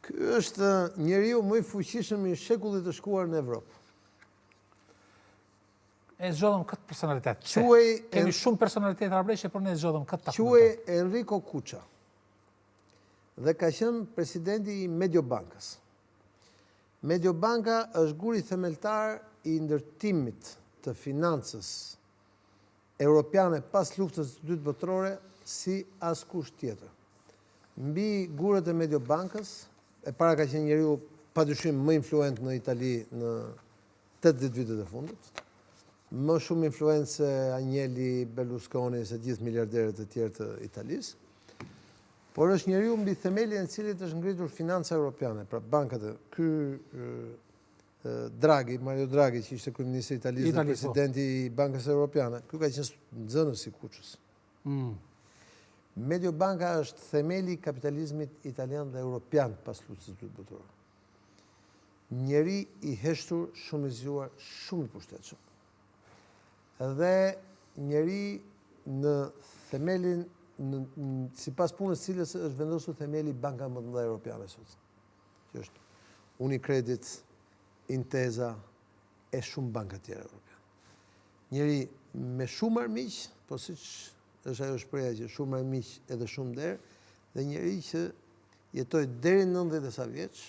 Ky është njeriu më i fuqishëm i shekullit të shkuar në Evropë. E zgjodhëm këtë personalitet. Kemi shumë personalitet arbreshe, por ne zgjodhëm këtë takumentar. Quhej Enrico Kucha. Dhe ka qenë presidenti i Mediobankës. Mediobanka është guri themeltar i ndërtimit të financës europiane pas luftës së dytë botërore si askush tjetër. Mbi gurët e Mediobankës, e para ka qenë njeriu padyshim më influent në Itali në 80 vitet e fundit. Më shumë influencë se Agnelli, Berlusconi, se gjithë miliarderët e tjerë të Italisë. Por është njeriu mbi themelin e cilit është ngritur financa europiane, pra bankat e ky Draghi, Mario Draghi, që ishte kryeministri i Italisë dhe presidenti i Bankës Europiane, ky ka qenë nxënës i Kuçës. Mediobanka është themeli i kapitalizmit italian dhe europian pas luftës së dytë botërore. Njeri i heshtur, shumë i zgjuar, shumë i pushtetshëm. Dhe njeri në themelin sipas punës cilës është vendosur themeli banka më të mëdha europiane sot. Që është Unicredit, Intesa e shumë banka tjera europiane. Njeri me shumë armiq, po siç është ajo shpreha që shumë armiq edhe shumë derë, dhe njeri që jetoi deri në 90 e sa vjeç,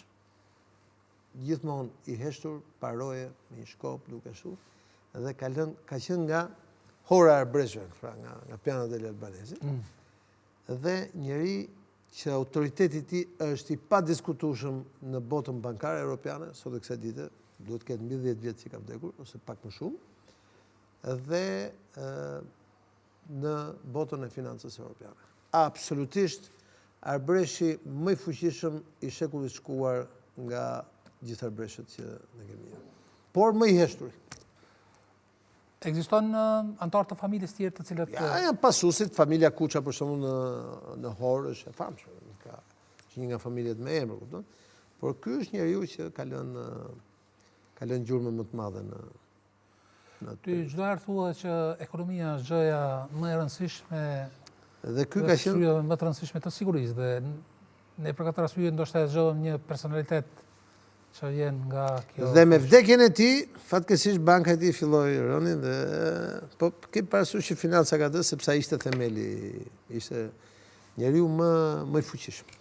gjithmonë i heshtur, paroje, me një shkop, duke ashtu, dhe ka qenë nga hora e arbreshve, pra nga Piana degli Albanesi. Dhe njeri që autoriteti i tij është i padiskutueshëm në botën bankare europiane, sot e kësaj dite, duhet ketë mbi 10 vjet që ka vdekur, ose pak më shumë, dhe në botën e financës europiane. Absolutisht arbreshi më i fuqishëm i shekullit shkuar nga gjithë arbreshët që ne kemi. Por më i heshtur. Ekziston antar të familjes tjerë të cilët... Janë pasuesit, familja Kuça për shembull në Horë është e famshme, është një nga familjet me emër, kupton? Por ky është njeriu që ka lënë gjurmë më të madhe në Ty çdo herë thua që ekonomia është gjëja më e rëndësishme dhe ky ka qenë më të rëndësishme të sigurisë dhe ne për këtë arsye ndoshta zgjodhëm një personalitet që vjen nga kjo. Dhe me vdekjen e tij, fatkeqësisht banka e tij filloi rënien dhe po ke parasysh që financa ka dhënë sepse ai ishte themeli, ishte njeriu më i fuqishëm.